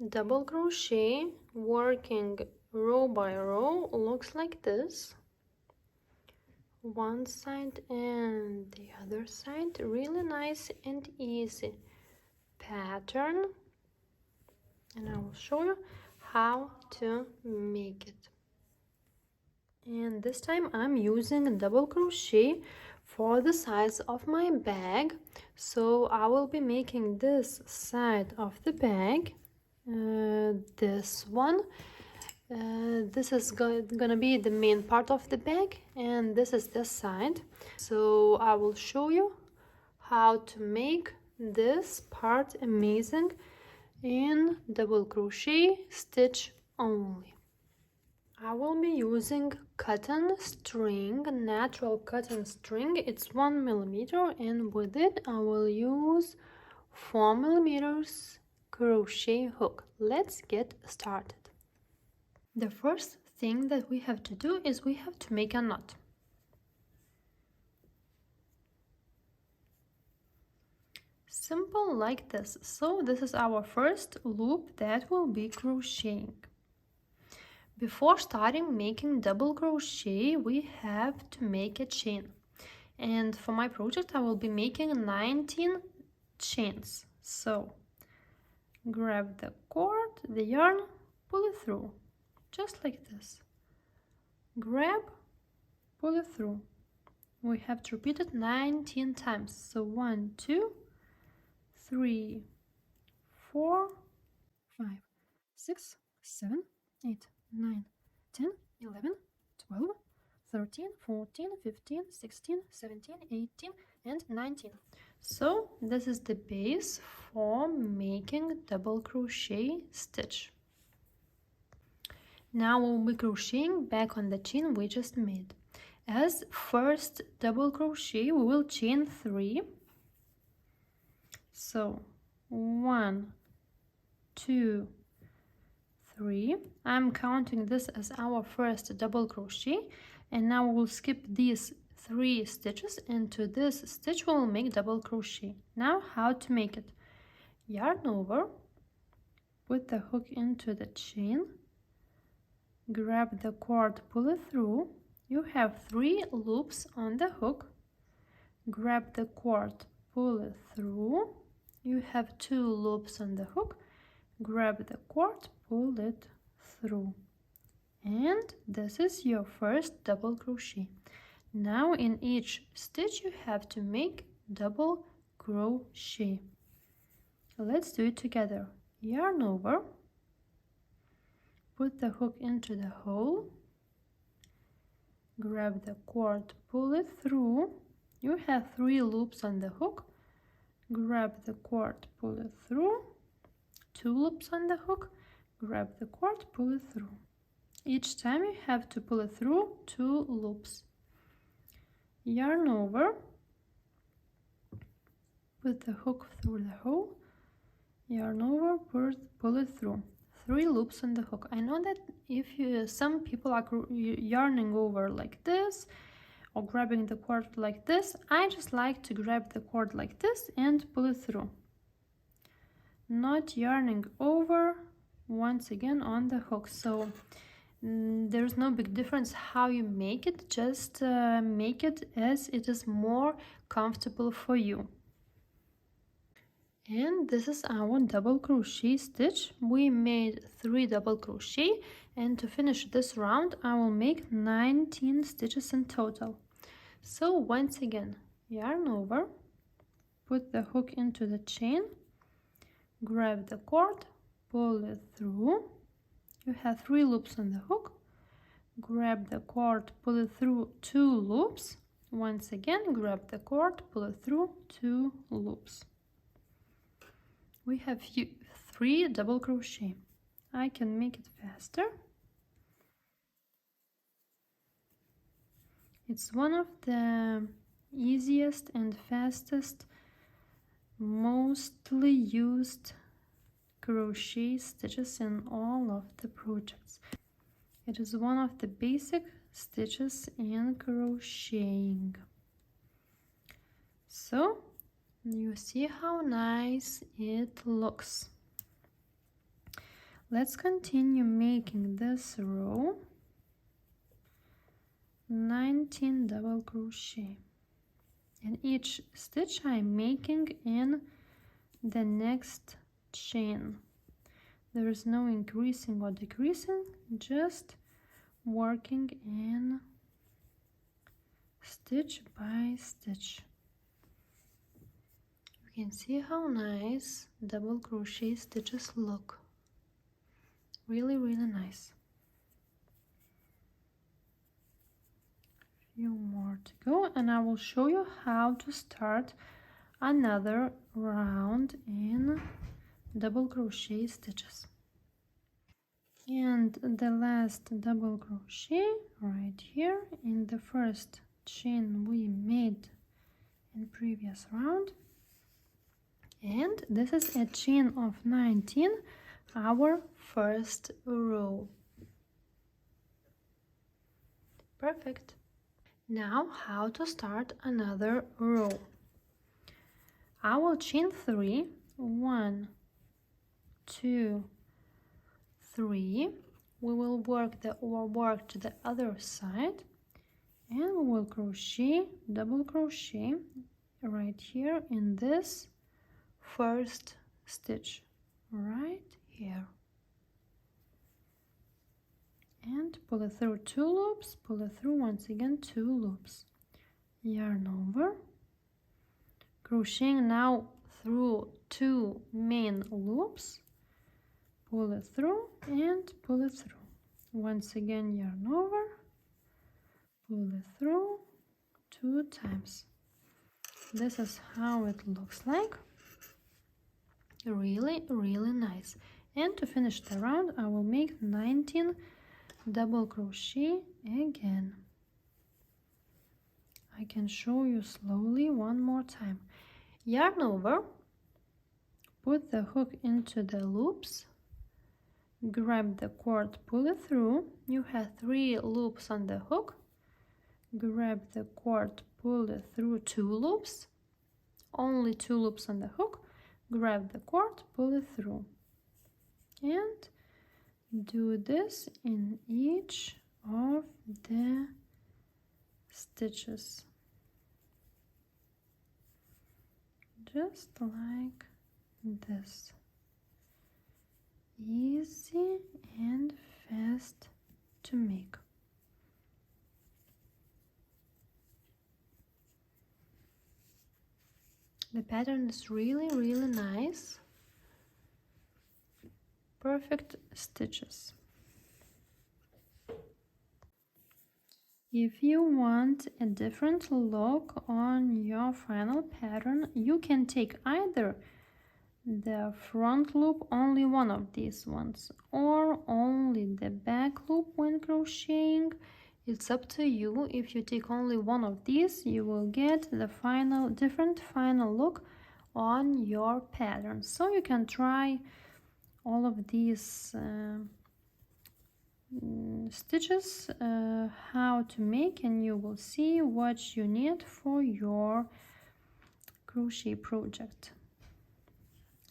Double crochet, working row by row, looks like this. One side and the other side. Really nice and easy pattern, and I will show you how to make it. And this time I'm using double crochet for the size of my bag, so I will be making this side of the bag, this one. This is gonna be the main part of the bag, and this is the side. So I will show you how to make this part amazing in double crochet stitch only. I will be using cotton string, natural cotton string. It's 1 millimeter, and with it I will use 4 millimeters crochet hook. Let's get started. The first thing that we have to do is we have to make a knot. Simple like this. So this is our first loop that will be crocheting. Before starting making double crochet, we have to make a chain. And for my project, I will be making 19 chains. So grab the cord, the yarn, pull it through, just like this. Grab, pull it through. We have to repeat it 19 times. So 1, 2, 3, 4, 5, 6, 7, 8, 9, 10, 11, 12, 13, 14, 15, 16, 17, 18, and 19. So this is the base for making double crochet stitch. Now we'll be crocheting back on the chain we just made. As first double crochet, we will chain 3. So 1, 2, 3. I'm counting this as our first double crochet, and now we'll skip these 3 stitches. Into this stitch we'll make double crochet. Now how to make it? Yarn over, put the hook into the chain, grab the cord, pull it through. You have 3 loops on the hook. Grab the cord, pull it through. You have 2 loops on the hook. Grab the cord, pull it through, and this is your first double crochet. Now in each stitch you have to make double crochet. Let's do it together. Yarn over, put the hook into the hole, grab the cord, pull it through. You have 3 loops on the hook. Grab the cord, pull it through. 2 loops on the hook, grab the cord, pull it through. Each time you have to pull it through 2 loops. Yarn over, put the hook through the hole, yarn over, pull it through. 3 loops on the hook. I know that if some people are yarning over like this or grabbing the cord like this, I just like to grab the cord like this and pull it through. Not yarning over once again on the hook. So there's no big difference how you make it, just make it as it is more comfortable for you. And this is our double crochet stitch. We made 3 double crochet, and to finish this round I will make 19 stitches in total. So once again, yarn over, put the hook into the chain, grab the cord, pull it through. You have 3 loops on the hook. Grab the cord, pull it through 2 loops. Once again, grab the cord, pull it through 2 loops. We have 3 double crochet. I can make it faster. It's one of the easiest and fastest, mostly used crochet stitches in all of the projects. It is one of the basic stitches in crocheting. So you see how nice it looks. Let's continue making this row. 19 double crochet, and each stitch I'm making in the next chain. There is no increasing or decreasing, just working in stitch by stitch. You can see how nice double crochet stitches look. Really, really nice. Few more to go, and I will show you how to start another round in double crochet stitches. And the last double crochet right here in the first chain we made in previous round, and this is a chain of 19, our first row. Perfect. Now how to start another row. I will chain 3, 1, 2, 3. We will work to the other side, and we will crochet, double crochet right here in this first stitch right here, and pull it through 2 loops, pull it through once again 2 loops, yarn over, crocheting now through 2 main loops, pull it through and pull it through, once again yarn over, pull it through 2 times. This is how it looks like. Really, really nice. And to finish the round, I will make 19 double crochet again. I can show you slowly one more time. Yarn over, put the hook into the loops, grab the cord, pull it through. You have 3 loops on the hook, grab the cord, pull it through 2 loops, only 2 loops on the hook, grab the cord, pull it through, and do this in each of the stitches, just like this. Easy and fast to make. The pattern is really, really nice. Perfect stitches. If you want a different look on your final pattern, you can take either the front loop, only one of these ones, or only the back loop when crocheting. It's up to you. If you take only one of these, you will get the different final look on your pattern. So you can try all of these stitches how to make, and you will see what you need for your crochet project.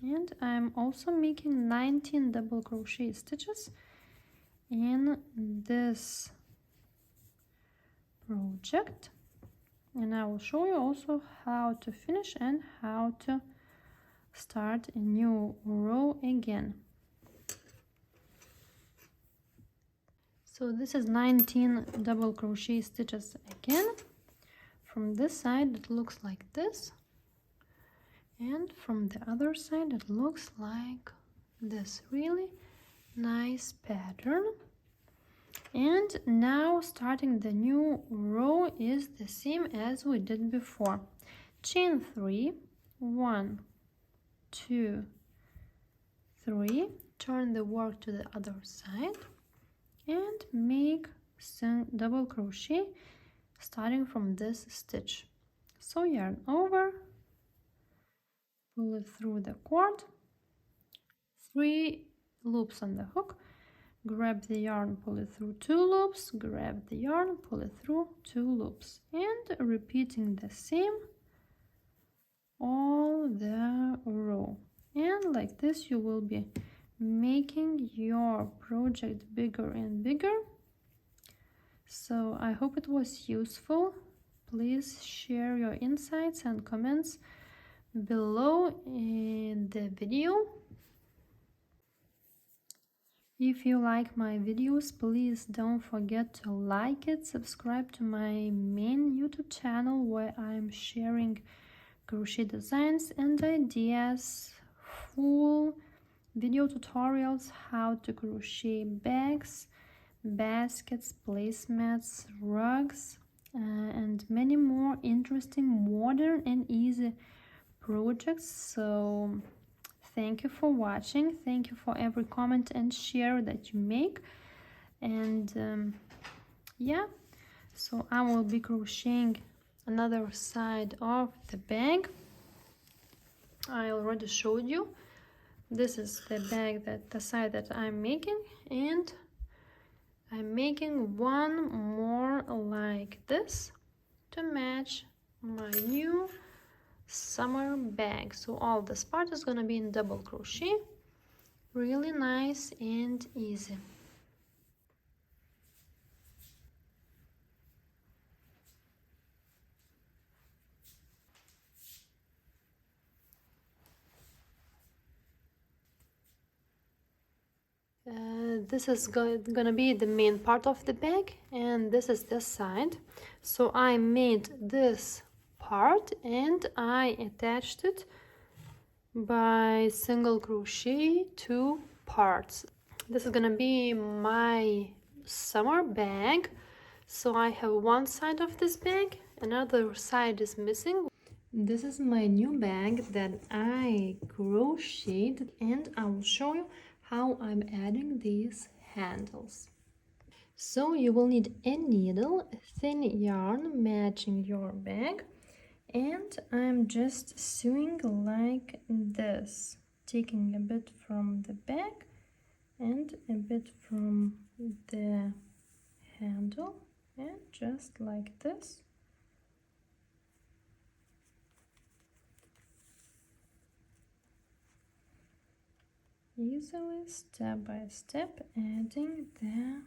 And I'm also making 19 double crochet stitches in this project, and I will show you also how to finish and how to start a new row again. So this is 19 double crochet stitches again. From this side it looks like this, and from the other side it looks like this. Really nice pattern. And now starting the new row is the same as we did before. Chain 3, 1, 2, 3, turn the work to the other side and make double crochet starting from this stitch. So yarn over, pull it through the cord, 3 loops on the hook, grab the yarn, pull it through 2 loops, grab the yarn, pull it through 2 loops, and repeating the same all the row. And like this you will be making your project bigger and bigger. So I hope it was useful. Please share your insights and comments below in the video. If you like my videos, please don't forget to like it, subscribe to my main YouTube channel where I'm sharing crochet designs and ideas, full video tutorials how to crochet bags, baskets, placemats, rugs, and many more interesting modern and easy projects. So thank you for watching. Thank you for every comment and share that you make. And yeah, so I will be crocheting another side of the bag. I already showed you. This is the bag, the side that I'm making, and I'm making one more like this to match my new summer bag. So all this part is gonna be in double crochet, really nice and easy. This is gonna be the main part of the bag, and this is the side. So I made this part and I attached it by single crochet 2 parts. This is gonna be my summer bag. So I have one side of this bag, another side is missing. This is my new bag that I crocheted, and I will show you how I'm adding these handles. So you will need a needle, thin yarn matching your bag, and I'm just sewing like this, taking a bit from the back and a bit from the handle, and just like this. Easily, step by step, adding the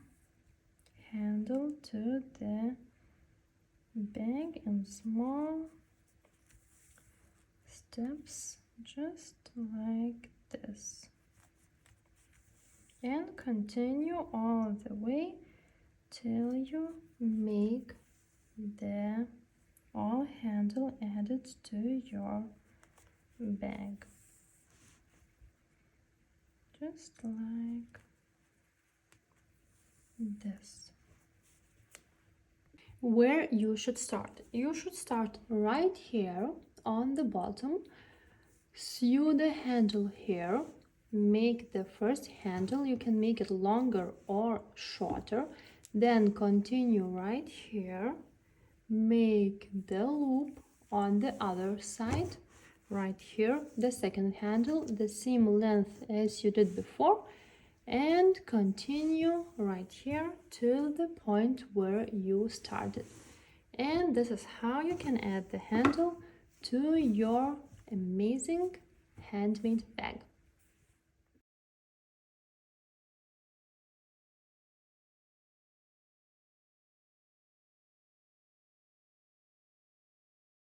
handle to the bag in small steps, just like this, and continue all the way till you make the all handle added to your bag, just like this. Where you should start right here on the bottom, sew the handle here, make the first handle, you can make it longer or shorter, then continue right here, make the loop on the other side, right here, the second handle, the same length as you did before, and continue right here to the point where you started. And this is how you can add the handle to your amazing handmade bag.